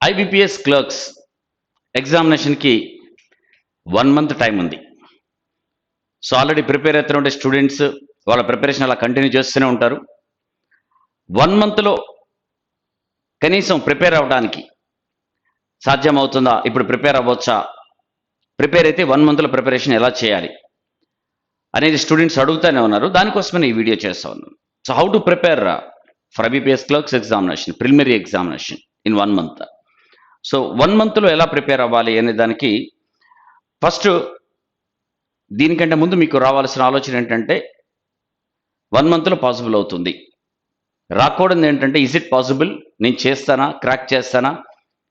IBPS clerks ఎగ్జామినేషన్కి 1 month time ఉంది. So already prepare అవుతున్న students వాళ్ళ ప్రిపరేషన్ అలా కంటిన్యూ చేస్తూనే ఉంటారు. 1 మంత్లో కనీసం ప్రిపేర్ అవ్వడానికి సాధ్యమవుతుందా, ఇప్పుడు ప్రిపేర్ అవ్వచ్చా, ప్రిపేర్ అయితే 1 మంత్లో ప్రిపరేషన్ ఎలా చేయాలి అనేది స్టూడెంట్స్ అడుగుతూనే ఉన్నారు. దానికోసమే ఈ వీడియో చేస్తా ఉన్నాను. So how to prepare for IBPS clerks examination, preliminary examination in 1 month. So 1 మంత్లో ఎలా ప్రిపేర్ అవ్వాలి అనే దానికి ఫస్ట్ దీనికంటే ముందు మీకు రావాల్సిన ఆలోచన ఏంటంటే 1 మంత్లో పాసిబుల్ అవుతుంది, రాకూడదు ఏంటంటే ఇజ్ ఇట్ పాసిబుల్, నేను చేస్తానా, క్రాక్ చేస్తానా,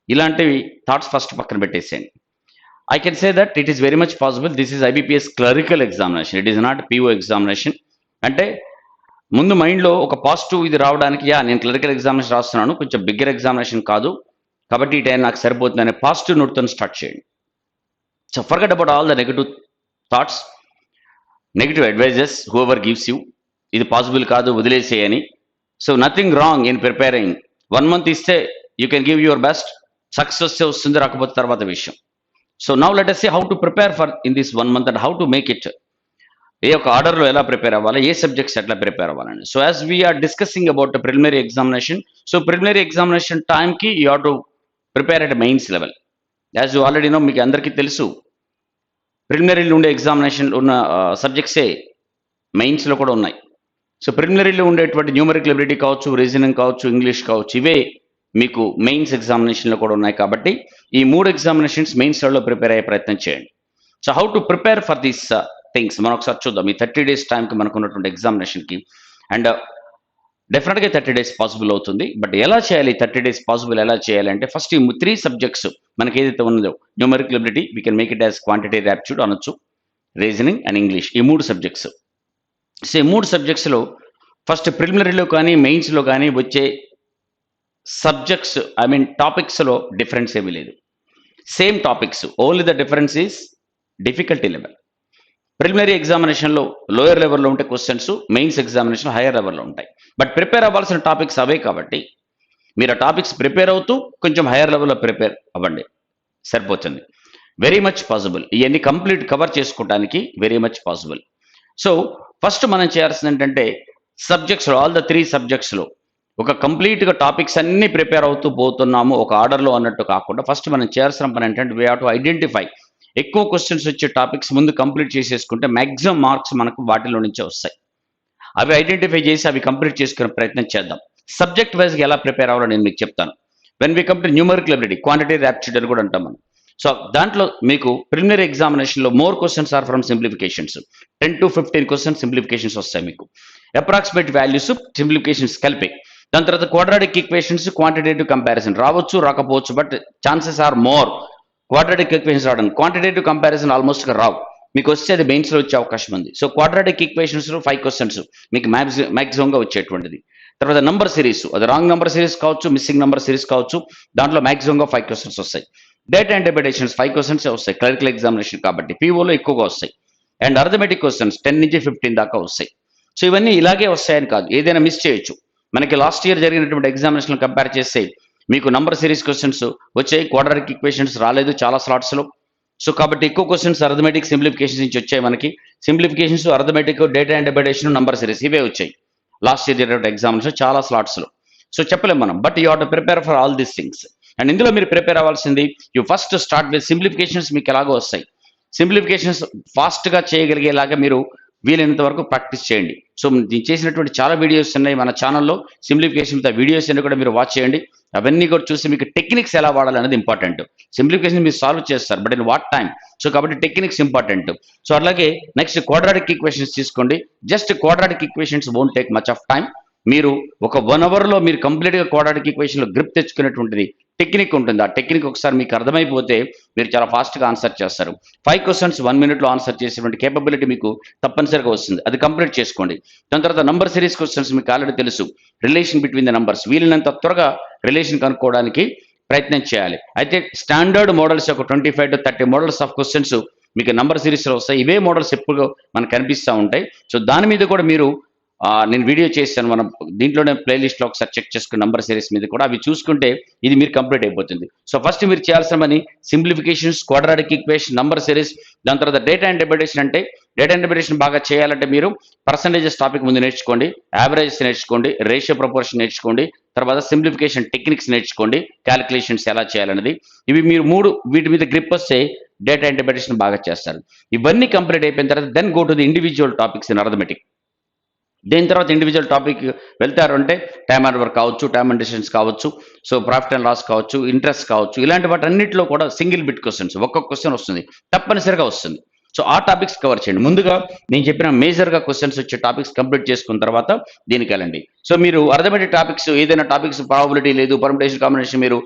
ఇలాంటివి థాట్స్ ఫస్ట్ పక్కన పెట్టేసేయండి. I can say that it is very much possible. This is IBPS clerical examination. It is not PO examination. అంటే ముందు మైండ్లో ఒక పాజిటివ్ ఇది రావడానికి, నేను క్లరికల్ ఎగ్జామినేషన్ రాస్తున్నాను, కొంచెం బిగ్గర్ ఎగ్జామినేషన్ కాదు కాబట్టి ఈ టైం నాకు సరిపోతుంది అనే పాజిటివ్ నోట్తో స్టార్ట్ చేయండి. So forget about all the negative thoughts, negative advises whoever gives you, ఇది పాసిబుల్ కాదు వదిలేసేయని. So nothing wrong in preparing. 1 month ఇస్తే you can give your best. Success వస్తే వస్తుంది, రాకపోతే తర్వాత విషయం. So now let us see how to prepare for in this 1 month and how to make it. ఏ ఒక ఆర్డర్లో ఎలా ప్రిపేర్ అవ్వాలి, ఏ సబ్జెక్ట్స్ ఎట్లా ప్రిపేర్ అవ్వాలని. So as we are discussing about preliminary examination, so preliminary examination టైంకి you have to prepare at mains level. As you already know, మీకు అందరికీ తెలుసు ప్రిలిమినరీలో ఉండే ఎగ్జామినేషన్ ఉన్న సబ్జెక్ట్సే మెయిన్స్లో కూడా ఉన్నాయి. సో ప్రిలిమినరీలో ఉండేటువంటి న్యూమరికల్ ఎబిలిటీ కావచ్చు, రీజనింగ్ కావచ్చు, ఇంగ్లీష్ కావచ్చు, ఇవే మీకు మెయిన్స్ ఎగ్జామినేషన్లో కూడా ఉన్నాయి. కాబట్టి ఈ 3 ఎగ్జామినేషన్స్ మెయిన్స్లో ప్రిపేర్ అయ్యే ప్రయత్నం చేయండి. So how to prepare for these things మనం ఒకసారి చూద్దాం. ఈ 30 days టైంకి మనకు ఉన్నటువంటి ఎగ్జామినేషన్కి. అండ్ డెఫినెట్గా 30 days పాసిబుల్ అవుతుంది. బట్ ఎలా చేయాలి, 30 days పాసిబుల్ ఎలా చేయాలి అంటే ఫస్ట్ ఈ 3 సబ్జెక్ట్స్ మనకి ఏదైతే ఉన్నదో, numerical ability we can make it as quantitative aptitude అనొచ్చు, రీజనింగ్ అండ్ ఇంగ్లీష్, ఈ 3 సబ్జెక్ట్స్. సో ఈ 3 సబ్జెక్ట్స్లో ఫస్ట్ ప్రిలిమినరీలో కానీ మెయిన్స్లో కానీ వచ్చే సబ్జెక్ట్స్, ఐ మీన్ టాపిక్స్లో డిఫరెన్స్ ఏమీ లేదు, same topics, only the difference is difficulty level. Preliminary ఎగ్జామినేషన్లో లోయర్ లెవెల్లో ఉంటే క్వశ్చన్స్, మెయిన్స్ ఎగ్జామినేషన్ హైయర్ లెవెల్లో ఉంటాయి. బట్ ప్రిపేర్ అవ్వాల్సిన టాపిక్స్ అవే కాబట్టి మీరు ఆ టాపిక్స్ ప్రిపేర్ అవుతూ కొంచెం హైయర్ లెవెల్లో ప్రిపేర్ అవ్వండి, సరిపోతుంది. వెరీ మచ్ పాసిబుల్, ఇవన్నీ కంప్లీట్ కవర్ చేసుకోవడానికి very much possible. So first మనం చేయాల్సింది ఏంటంటే సబ్జెక్ట్స్లో, ఆల్ ద 3 సబ్జెక్ట్స్లో ఒక కంప్లీట్గా టాపిక్స్ అన్నీ ప్రిపేర్ అవుతూ పోతున్నాము ఒక ఆర్డర్లో అన్నట్టు కాకుండా ఫస్ట్ మనం చేయాల్సిన పని ఏంటంటే వీ హ్యావ్ టు ఐడెంటిఫై. ఎక్కువ క్వశ్చన్స్ వచ్చే టాపిక్స్ ముందు కంప్లీట్ చేసేసుకుంటే మ్యాక్సిమం మార్క్స్ మనకు వాటిలో నుంచే వస్తాయి. అవి ఐడెంటిఫై చేసి అవి కంప్లీట్ చేసుకునే ప్రయత్నం చేద్దాం. సబ్జెక్ట్ వైజ్గా ఎలా ప్రిపేర్ అవ్వాలో నేను మీకు చెప్తాను. When we come to numerical ability, quantitative aptitude అని కూడా అంటాం మనం. సో దాంట్లో మీకు ప్రిలిమినరీ ఎగ్జామినేషన్లో more questions are from simplifications. 10 to 15 questions simplifications వస్తాయి మీకు, అప్రాక్సిమేట్ వాల్యూస్ సింప్లిఫికేషన్స్ కలిపి. దాని తర్వాత క్వాడ్రాటిక్ ఈక్వేషన్స్, క్వాంటిటేటివ్ కంపారిజన్ రావచ్చు, రాకపోవచ్చు, but chances are more quadratic equations రావడానికి. క్వాంటిటేటివ్ కంపారిజన్ ఆల్మోస్ట్గా రావు, మీకు వస్తే అది మెయిన్స్లో వచ్చే అవకాశం ఉంది. సో క్వాడ్రాటిక్ ఈక్వేషన్స్లో 5 క్వశ్చన్స్ మీకు మ్యాక్సిమంగా వచ్చేటువంటిది. తర్వాత నంబర్ సిరీస్, అది రాంగ్ నంబర్ సిరీస్ కావచ్చు, మిస్సింగ్ నంబర్ సిరీస్ కావచ్చు, దాంట్లో మ్యాక్సిమంగా 5 క్వశ్చన్స్ వస్తాయి. డేటా ఇంటర్ప్రిటేషన్స్ 5 క్వశ్చన్స్ వస్తాయి క్లరికల్ ఎగ్జామినేషన్ కాబట్టి, పీఓలో ఎక్కువగా వస్తాయి. అండ్ అర్థమెటిక్ క్వశ్చన్స్ 10 నుంచి 15 దాకా వస్తాయి. సో ఇవన్నీ ఇలాగే వస్తాయని కాదు, ఏదైనా మిస్ చేయొచ్చు. మనకి లాస్ట్ ఇయర్ జరిగినటువంటి ఎగ్జామినేషన్ కంపేర్ చేస్తే మీకు నంబర్ సిరీస్ క్వశ్చన్స్ వచ్చాయి, క్వాడ్రాటిక్ ఈక్వేషన్స్ రాలేదు చాలా స్లాట్స్లో. సో కాబట్టి ఎక్కువ క్వశ్చన్స్ అర్థమెటిక్, సింప్లిఫికేషన్స్ నుంచి వచ్చాయి మనకి. Simplifications, arithmetic, data interpretation, number series ఇవే వచ్చాయి లాస్ట్ ఇయర్ జరిగిన ఎగ్జామినేషన్ చాలా స్లాట్స్లో. సో చెప్పలేం మనం, but you have to prepare for all these things. And ఇందులో మీరు ప్రిపేర్ అవ్వాల్సింది, you first start with simplifications. మీకు ఎలాగో వస్తాయి, సింప్లిఫికేషన్స్ ఫాస్ట్గా చేయగలిగేలాగా మీరు వీలైనంత వరకు ప్రాక్టీస్ చేయండి. సో నేను చేసినటువంటి చాలా వీడియోస్ ఉన్నాయి మన ఛానల్లో, సింప్లిఫికేషన్ వీడియోస్ అన్ని కూడా మీరు వాచ్ చేయండి. అవన్నీ కూడా చూసి మీకు టెక్నిక్స్ ఎలా వాడాలనేది ఇంపార్టెంట్. సింప్లిఫికేషన్ మీరు సాల్వ్ చేస్తారు, but in what time. So కాబట్టి టెక్నిక్స్ ఇంపార్టెంట్. సో అలాగే నెక్స్ట్ క్వాడ్రాటిక్ ఈక్వేషన్స్ తీసుకోండి. Just quadratic equations won't take much of time. మీరు ఒక 1 అవర్లో మీరు కంప్లీట్గా క్వాడ్రాటిక్ ఈక్వేషన్లో గ్రిప్ తెచ్చుకునేటువంటిది టెక్నిక్ ఉంటుంది. ఆ టెక్నిక్ ఒకసారి మీకు అర్థమైపోతే మీరు చాలా ఫాస్ట్గా ఆన్సర్ చేస్తారు. 5 క్వశ్చన్స్ 1 minute ఆన్సర్ చేసేటువంటి కేపబిలిటీ మీకు తప్పనిసరిగా వస్తుంది, అది కంప్లీట్ చేసుకోండి. దాని తర్వాత నంబర్ సిరీస్ క్వశ్చన్స్ మీకు ఆల్రెడీ తెలుసు, రిలేషన్ బిట్వీన్ ద నంబర్స్, వీలైనంత త్వరగా రిలేషన్ కనుక్కోవడానికి ప్రయత్నం చేయాలి. అయితే స్టాండర్డ్ మోడల్స్ ఒక 25 to 30 మోడల్స్ ఆఫ్ క్వశ్చన్స్ మీకు నంబర్ సిరీస్లో వస్తాయి. ఇవే మోడల్స్ ఎప్పుడు మనకు కనిపిస్తూ ఉంటాయి. సో దాని మీద కూడా మీరు నేను వీడియో చేశాను, మనం దీంట్లోనే ప్లేలిస్ట్లో ఒకసారి చెక్ చేసుకుని నంబర్ సిరీస్ మీద కూడా అవి చూసుకుంటే ఇది మీరు కంప్లీట్ అయిపోతుంది. సో ఫస్ట్ మీరు చేయాల్సిన పని simplifications, quadratic equation, number series, దాని తర్వాత డేటా ఇంటర్ప్రిటేషన్. అంటే డేటా ఇంటర్ప్రిటేషన్ బాగా చేయాలంటే మీరు పర్సంటేజెస్ టాపిక్ ముందు నేర్చుకోండి, యావరేజెస్ నేర్చుకోండి, రేషియో ప్రపోర్షన్ నేర్చుకోండి, తర్వాత సింప్లిఫికేషన్ టెక్నిక్స్ నేర్చుకోండి, క్యాలిక్యులేషన్స్ ఎలా చేయాలనేది. ఇవి మీరు 3 వీటి మీద గ్రిప్ వస్తే డేటా ఇంటర్ప్రిటేషన్ బాగా చేస్తారు. ఇవన్నీ కంప్లీట్ అయిపోయిన తర్వాత then go to the individual topics in arithmetic. దేని తర్వాత ఇండివిజువల్ టాపిక్ వెళ్తారు అంటే టైమ్ అండ్ వర్క్ కావచ్చు, టైమ్ అండ్ డిస్టెన్స్ కావచ్చు, సో ప్రాఫిట్ అండ్ లాస్ కావచ్చు, ఇంట్రెస్ట్ కావచ్చు, ఇలాంటి వాటి అన్నింటిలో కూడా సింగిల్ బిట్ క్వశ్చన్స్, ఒక్కొక్క క్వశ్చన్ వస్తుంది, తప్పనిసరిగా వస్తుంది. సో ఆ టాపిక్స్ కవర్ చేయండి. ముందుగా నేను చెప్పిన మేజర్గా క్వశ్చన్స్ వచ్చే టాపిక్స్ కంప్లీట్ చేసుకున్న తర్వాత దీనికి వెళ్ళండి. సో మీరు అర్థమెటిక్ టాపిక్స్ ఏదైనా టాపిక్స్ ప్రాబబిలిటీ లేదు, పర్ముటేషన్ కాంబినేషన్ మీరు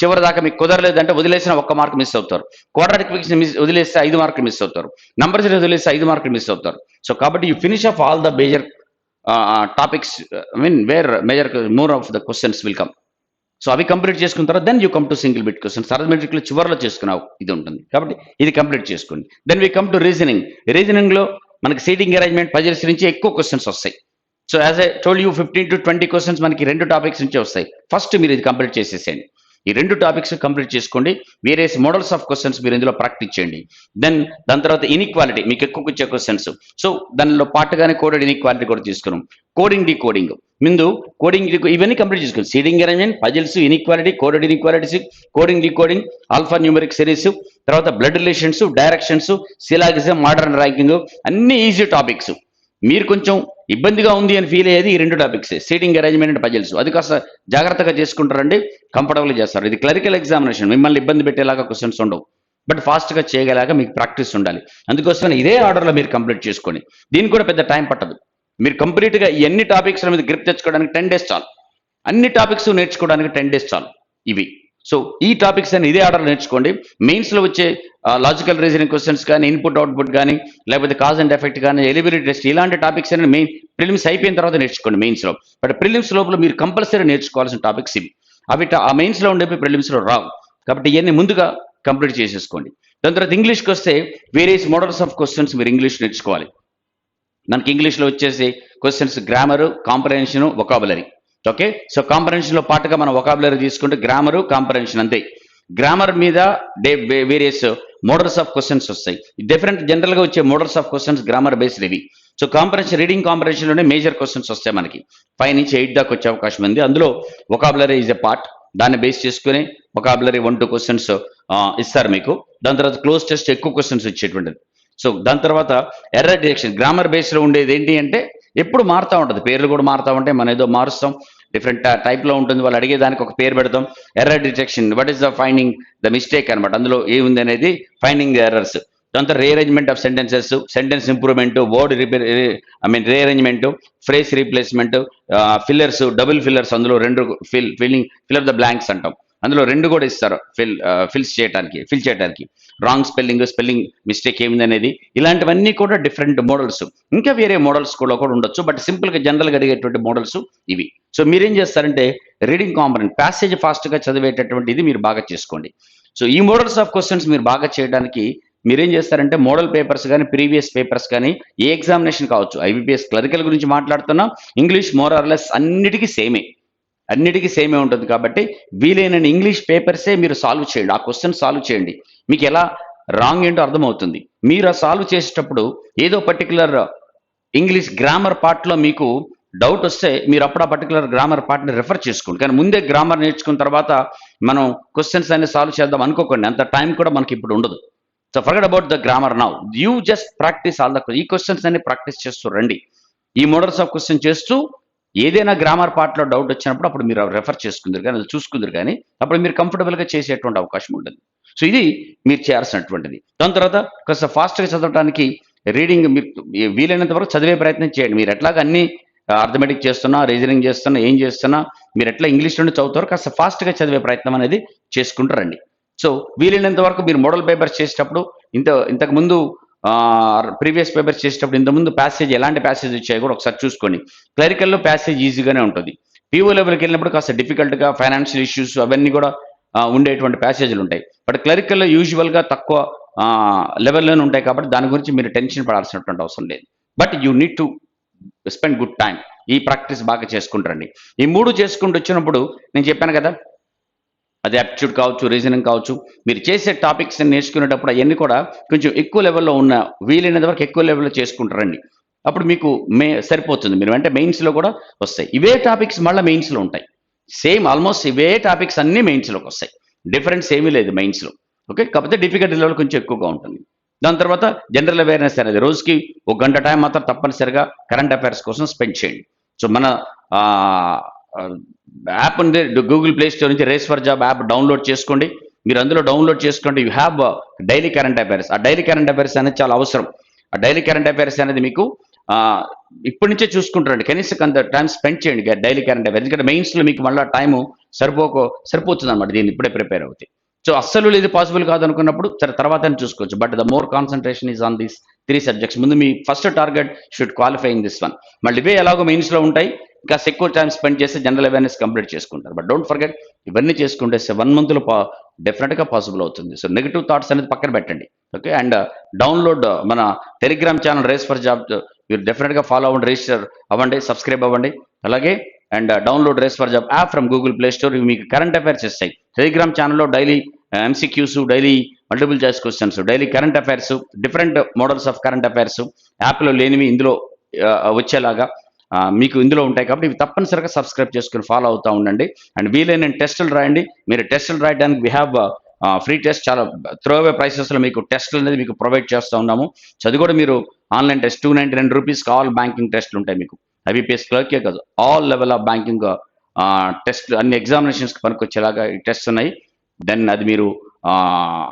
చివరి దాకా మీకు కుదరలేదంటే వదిలేసిన 1 మార్క్ మిస్ అవుతారు. క్వాడ్రాటిక్ ఈక్వేషన్ వదిలేస్తే 5 మార్కులు మిస్ అవుతారు. నంబర్ సిరీస్ వదిలేస్తే 5 మార్కులు మిస్ అవుతారు. సో కాబట్టి you finish off all the major topics, I mean where major more of the questions will come. So అవి కంప్లీట్ చేసుకున్న తర్వాత then you come to single bit questions. అర్థమెటిక్లో చివరిలో చేసుకున్నావు ఇది ఉంటుంది కాబట్టి ఇది కంప్లీట్ చేసుకోండి. Then we come to reasoning. రీజనింగ్లో మనకి సీటింగ్ అరేంజ్మెంట్, పజిల్స్ నుంచి ఎక్కువ క్వశ్చన్స్ వస్తాయి. So as I told you 15 to 20 questions మనకి 2 టాపిక్స్ నుంచే వస్తాయి. ఫస్ట్ మీరు ఇది కంప్లీట్ చేసేసేయండి. ఈ 2 టాపిక్స్ కంప్లీట్ చేసుకోండి. వేరియస్ మోడల్స్ ఆఫ్ క్వశ్చన్స్ మీరు ఇందులో ప్రాక్టీస్ చేయండి. దాని తర్వాత ఇన్ఈక్వాలిటీ మీకు ఎక్కువ వచ్చే క్వశ్చన్స్. సో దానిలో పాటుగానే కోడెడ్ ఇన్ఈక్వాలిటీ కూడా తీసుకున్నాం. కోడింగ్, డీ కోడింగ్, ముందు కోడింగ్ ఇవన్నీ కంప్లీట్ చేసుకోండి. Seating arrangement, puzzles, inequality, coded inequalities, coding, decoding, alphanumeric series, తర్వాత blood relations, directions, syllogism, modern ranking, అన్ని ఈజీ టాపిక్స్. మీరు కొంచెం ఇబ్బందిగా ఉంది అని ఫీల్ అయ్యేది ఈ 2 topics, seating arrangement and puzzles. అది కాస్త జాగ్రత్తగా చేసుకుంటారండి, కంఫర్టబుల్గా చేస్తారు. ఇది క్లరికల్ ఎగ్జామినేషన్, మిమ్మల్ని ఇబ్బంది పెట్టేలాగా క్వశ్చన్స్ ఉండవు, బట్ ఫాస్ట్గా చేయగలాగా మీకు ప్రాక్టీస్ ఉండాలి. అందుకోసమే ఇదే ఆర్డర్లో మీరు కంప్లీట్ చేసుకోండి. దీనికి కూడా పెద్ద టైం పట్టదు. మీరు కంప్లీట్గా ఎన్ని టాపిక్స్ మీద గ్రిప్ తెచ్చుకోవడానికి 10 days చాలు. అన్ని టాపిక్స్ నేర్చుకోవడానికి 10 days చాలు ఇవి. సో ఈ టాపిక్స్ అని ఇదే ఆర్డర్ నేర్చుకోండి. మెయిన్స్లో వచ్చే లాజికల్ రీజనింగ్ క్వశ్చన్స్ కానీ, ఇన్పుట్ అవుట్పుట్ కానీ, లేకపోతే కాజ్ అండ్ ఎఫెక్ట్ కానీ, ఎలిబిలిటీ టెస్ట్, ఇలాంటి టాపిక్స్ అని మెయిన్ ప్రిలిమ్స్ అయిపోయిన తర్వాత నేర్చుకోండి మెయిన్స్లో. బట్ ప్రిలిమ్స్ లోపల మీరు కంపల్సరీ నేర్చుకోవాల్సిన టాపిక్స్ ఇవి. అవి ఆ మెయిన్స్లో ఉండేవి ప్రిలిమ్స్లో రావు కాబట్టి ఇవన్నీ ముందుగా కంప్లీట్ చేసేసుకోండి. దాని తర్వాత ఇంగ్లీష్కి వస్తే వేరియస్ మోడల్స్ ఆఫ్ క్వశ్చన్స్ మీరు ఇంగ్లీష్ నేర్చుకోవాలి. మనకి ఇంగ్లీష్లో వచ్చేసి questions grammar, comprehension, vocabulary. Okay, so కాంప్రహెన్షన్లో పాటుగా మనం వొకాబులరీ తీసుకుంటే గ్రామరు, కాంప్రహెన్షన్ అంతే. గ్రామర్ మీద వేరియస్ మోడల్స్ ఆఫ్ క్వశ్చన్స్ వస్తాయి. డిఫరెంట్ జనరల్గా వచ్చే models of questions grammar based ఇవి. సో కాంప్రహెన్షన్, రీడింగ్ కాంప్రహెన్షన్లోనే మేజర్ క్వశ్చన్స్ వస్తాయి మనకి. 5 నుంచి 8 దాకా వచ్చే అవకాశం ఉంది. అందులో వొకాబులరీ ఈజ్ ఎ పార్ట్. దాన్ని బేస్ చేసుకుని వొకాబులరీ 1-2 క్వశ్చన్స్ ఇస్తారు మీకు. దాని తర్వాత క్లోజ్ టెస్ట్ ఎక్కువ క్వశ్చన్స్ ఇచ్చేటువంటిది. సో దాని తర్వాత ఎర్రర్ డిటెక్షన్. గ్రామర్ బేస్లో ఉండేది ఏంటి అంటే ఎప్పుడు మారుతూ ఉంటుంది, పేర్లు కూడా మారుతూ ఉంటాయి, మనం ఏదో మారుస్తాం, డిఫరెంట్ టైప్లో ఉంటుంది. వాళ్ళు అడిగేదానికి ఒక పేరు పెడతాం. Error detection, what is the finding the mistake అనమాట, అందులో ఏముంది అనేది ఫైండింగ్ ద ఎర్రర్స్. దాంతో rearrangement of sentences, sentence improvement, word rearrangement, phrase replacement, fillers, double fillers, అందులో 2 ఫిల్ ఆఫ్ ద బ్లాంక్స్ అంటాం, అందులో 2 కూడా ఇస్తారు ఫిల్ చేయడానికి. రాంగ్ స్పెల్లింగ్ మిస్టేక్ ఏమింది అనేది, ఇలాంటివన్నీ కూడా డిఫరెంట్ మోడల్స్. ఇంకా వేరే మోడల్స్ కూడా ఉండొచ్చు, బట్ సింపుల్గా జనరల్గా అడిగేటువంటి మోడల్స్ ఇవి. సో మీరేం చేస్తారంటే రీడింగ్ కాంపొనెంట్, ప్యాసేజ్ ఫాస్ట్గా చదివేటటువంటి ఇది మీరు బాగా చేసుకోండి. సో ఈ మోడల్స్ ఆఫ్ క్వశ్చన్స్ మీరు బాగా చేయడానికి మీరేం చేస్తారంటే మోడల్ పేపర్స్ కానీ, ప్రీవియస్ పేపర్స్ కానీ, ఏ ఎగ్జామినేషన్ కావచ్చు, ఐబీపీఎస్ క్లరికల్ గురించి మాట్లాడుతున్నాం, ఇంగ్లీష్ మోర్ ఆర్ లెస్ అన్నిటికీ సేమే ఉంటుంది. కాబట్టి వీలైన ఇంగ్లీష్ పేపర్సే మీరు సాల్వ్ చేయండి, ఆ క్వశ్చన్ సాల్వ్ చేయండి. మీకు ఎలా రాంగ్ ఏంటో అర్థమవుతుంది. మీరు ఆ సాల్వ్ చేసేటప్పుడు ఏదో పర్టికులర్ ఇంగ్లీష్ గ్రామర్ పార్ట్లో మీకు డౌట్ వస్తే మీరు అప్పుడు ఆ పర్టికులర్ గ్రామర్ పార్ట్ని రెఫర్ చేసుకోండి. కానీ ముందే గ్రామర్ నేర్చుకున్న తర్వాత మనం క్వశ్చన్స్ అన్ని సాల్వ్ చేద్దాం అనుకోకండి, అంత టైం కూడా మనకి ఇప్పుడు ఉండదు. So forget about the grammar now, you just practice all the ఈ క్వశ్చన్స్ అన్ని ప్రాక్టీస్ చేస్తూ రండి. ఈ మోడల్స్ ఆఫ్ క్వశ్చన్ చేస్తూ ఏదైనా గ్రామర్ పార్ట్లో డౌట్ వచ్చినప్పుడు అప్పుడు మీరు రెఫర్ చేసుకుందరు కానీ, అది చూసుకుందరు కానీ, అప్పుడు మీరు కంఫర్టబుల్గా చేసేటువంటి అవకాశం ఉంటుంది. సో ఇది మీరు చేయాల్సినటువంటిది. దాని తర్వాత కాస్త ఫాస్ట్గా చదవడానికి రీడింగ్ మీరు వీలైనంత వరకు చదివే ప్రయత్నం చేయండి. మీరు ఎట్లాగా అన్ని అర్థమెటిక్ చేస్తున్నా, రీజనింగ్ చేస్తున్నా, ఏం చేస్తున్నా మీరు ఎట్లా ఇంగ్లీష్లోనే చదువుతారో కాస్త ఫాస్ట్గా చదివే ప్రయత్నం అనేది చేసుకుంటారండి. సో వీలైనంత వరకు మీరు మోడల్ పేపర్స్ చేసేటప్పుడు ఇంతకుముందు ప్రీవియస్ పేపర్స్ చేసేటప్పుడు ఇంతకుముందు ప్యాసేజ్ ఎలాంటి ప్యాసేజ్ వచ్చాయో కూడా ఒకసారి చూసుకోండి. క్లరికల్లో ప్యాసేజ్ ఈజీగానే ఉంటుంది. పీఓ లెవెల్కి వెళ్ళినప్పుడు కాస్త డిఫికల్ట్గా ఫైనాన్షియల్ ఇష్యూస్ అవన్నీ కూడా ఉండేటువంటి ప్యాసేజ్లు ఉంటాయి. బట్ క్లరికల్లో యూజువల్గా తక్కువ లెవెల్లోనే ఉంటాయి కాబట్టి దాని గురించి మీరు టెన్షన్ పడాల్సినటువంటి అవసరం లేదు. But you need to spend good time. ఈ ప్రాక్టీస్ బాగా చేసుకుంటారండి. ఈ 3 చేసుకుంటూ వచ్చినప్పుడు నేను చెప్పాను కదా, అది యాప్టిట్యూడ్ కావచ్చు, రీజనింగ్ కావచ్చు, మీరు చేసే టాపిక్స్ నేర్చుకునేటప్పుడు అవన్నీ కూడా కొంచెం ఎక్కువ లెవెల్‌లో ఉన్న, వీలైనంత వరకు ఎక్కువ లెవెల్‌లో చేసుకుంటారండి. అప్పుడు మీకు సరిపోతుంది. మీరు అంటే మెయిన్స్‌లో కూడా వస్తాయి. ఇవే టాపిక్స్ మళ్ళా మెయిన్స్‌లో ఉంటాయి. సేమ్ ఆల్మోస్ట్ ఇవే టాపిక్స్ అన్నీ మెయిన్స్‌లోకి వస్తాయి. డిఫరెన్స్ ఏమీ లేదు మెయిన్స్‌లో. ఓకే. కాకపోతే డిఫికల్టీ లెవెల్ కొంచెం ఎక్కువగా ఉంటుంది. దాని తర్వాత జనరల్ అవేర్‌నెస్ అనేది రోజుకి ఒక గంట టైం మాత్రం తప్పనిసరిగా కరెంట్ అఫైర్స్ కోసం స్పెండ్ చేయండి. సో మన ఆహ్, ఆహ్, యాప్ ఉంది, గూగుల్ ప్లే స్టోర్ నుంచి race for job app download చేసుకోండి. మీరు అందులో డౌన్లోడ్ చేసుకోండి. You have daily current affairs. ఆ డైలీ కరెంట్ అఫైర్స్ అనేది చాలా అవసరం. ఆ డైలీ కరెంట్ అఫైర్స్ అనేది మీకు ఇప్పటి నుంచే చూసుకుంటారండి. కనీసం కొంత టైం స్పెండ్ చేయండి డైలీ కరెంట్ అఫైర్స్. ఎందుకంటే మెయిన్స్‌లో మీకు మళ్ళా టైము సరిపోతుందన్నమాట దీన్ని ఇప్పుడే ప్రిపేర్ అవుతే. సో అస్సలు ఇది పాసిబుల్ కాదనుకున్నప్పుడు సరే తర్వాతైనా చూసుకోవచ్చు. But the more concentration is on these 3 subjects. ముందు మీ first target should qualify in this one. మళ్ళీ ఇవే ఎలాగో మెయిన్స్‌లో ఉంటాయి. కాస్త ఎక్కువ టైం స్పెండ్ చేసి జనరల్ అవేర్‌నెస్ కంప్లీట్ చేసుకుంటారు. బట్ డోంట్ ఫర్గెట్, ఇవన్నీ చేసుకుంటే 1 మంత్‌లో డెఫినిట్‌గా పాసిబుల్ అవుతుంది. సో నెగెటివ్ థాట్స్ అనేది పక్కన పెట్టండి. ఓకే. అండ్ డౌన్లోడ్ మన Telegram channel race for job మీరు డెఫినిట్‌గా ఫాలో అవ్వండి, రిజిస్టర్ అవ్వండి, సబ్స్క్రైబ్ అవ్వండి. అలాగే and download race for job app from Google Play Store. ఇవి మీకు కరెంట్ అఫైర్స్ ఇస్తాయి. టెలిగ్రామ్ ఛానల్‌లో daily MCQs, daily multiple choice questions, daily current affairs, different models of current affairs యాప్‌లో లేనివి ఇందులో వచ్చేలాగా మీకు ఇందులో ఉంటాయి. కాబట్టి ఇవి తప్పనిసరిగా సబ్స్క్రైబ్ చేసుకొని ఫాలో అవుతూ ఉండండి. అండ్ వీలైన టెస్టులు రాయండి. మీరు టెస్టులు రాయడానికి వీ హ్యావ్ ఫ్రీ టెస్ట్, చాలా త్రో అవే ప్రైసెస్‌లో మీకు టెస్టులు అనేది మీకు ప్రొవైడ్ చేస్తూ ఉన్నాము. సో అది కూడా మీరు ఆన్లైన్ టెస్ట్ ₹299 ఆల్ బ్యాంకింగ్ టెస్టులు ఉంటాయి మీకు. ఐబీపీఎస్ క్లర్కే కాదు, ఆల్ లెవెల్ ఆఫ్ బ్యాంకింగ్ టెస్టులు అన్ని ఎగ్జామినేషన్స్‌కి పనికొచ్చేలాగా ఈ టెస్ట్స్ ఉన్నాయి. దెన్ అది మీరు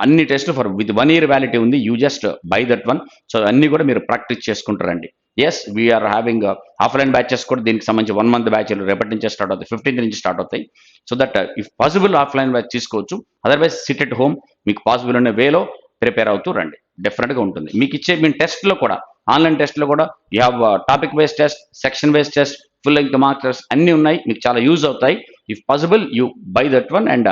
అన్ని టెస్టులు ఫర్ విత్ 1 ఇయర్ వ్యాలిడిటీ ఉంది. You just buy that one. So అన్నీ కూడా మీరు ప్రాక్టీస్ చేసుకుంటారండి. Yes, we are having offline batches కూడా దీనికి సంబంధించి 1 మంత్ బ్యాచ్లు రేపటి నుంచే స్టార్ట్ అవుతాయి. 15th నుంచి స్టార్ట్ అవుతాయి. So that if possible offline batch తీసుకోవచ్చు. అదర్వైజ్ సిట్ ఎట్ హోమ్ మీకు పాసిబుల్ అనే వేలో ప్రిపేర్ అవుతూ రండి. డెఫినెట్‌గా ఉంటుంది. మీకు ఇచ్చే మీ టెస్ట్‌లో కూడా, ఆన్లైన్ టెస్ట్‌లో కూడా you have topic based test, section based test, full length mark test అన్నీ ఉన్నాయి. మీకు చాలా యూజ్ అవుతాయి. If possible you buy that one and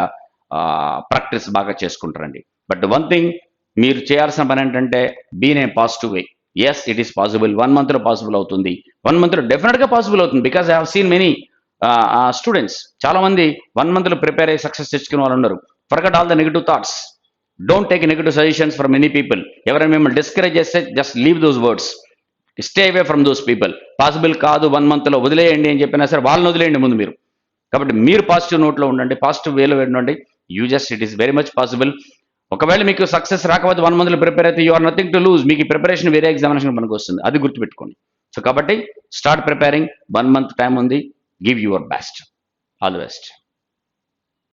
practice బాగా చేసుకుంటారండి. బట్ వన్ థింగ్ మీరు చేయాల్సిన పని ఏంటంటే, be in a positive way. Yes, it is possible. 1 మంత్‌లో పాసిబుల్ అవుతుంది. 1 మంత్‌లో డెఫినెట్‌గా పాసిబుల్ అవుతుంది. Because I have seen many students, చాలా మంది 1 మంత్‌లో ప్రిపేర్ అయ్యి సక్సెస్ తెచ్చుకునే వాళ్ళు ఉన్నారు. Forget all the negative thoughts. Don't take negative suggestions from many people. ఎవరైనా మిమ్మల్ని డిస్కరేజ్ చేస్తే just leave those words. Stay away from those people. Possible కాదు 1 మంత్‌లో వదిలేయండి అని చెప్పినా సరే వాళ్ళని వదిలేయండి ముందు మీరు. కాబట్టి మీరు పాజిటివ్ నోట్లో ఉండండి, పాజిటివ్ వేలో ఉండండి. It is very much possible. ఒకవేళ మీకు సక్సెస్ రాకపోతే 1 మంత్‌లో ప్రిపేర్ అయితే you are nothing to lose. మీకు ఈ ప్రిపరేషన్ వేరే ఎగ్జామినేషన్ పనికి వస్తుంది. అది గుర్తుపెట్టుకోండి. సో కాబట్టి స్టార్ట్ ప్రిపేరింగ్. 1 మంత్ టైం ఉంది. Give your best. All the best.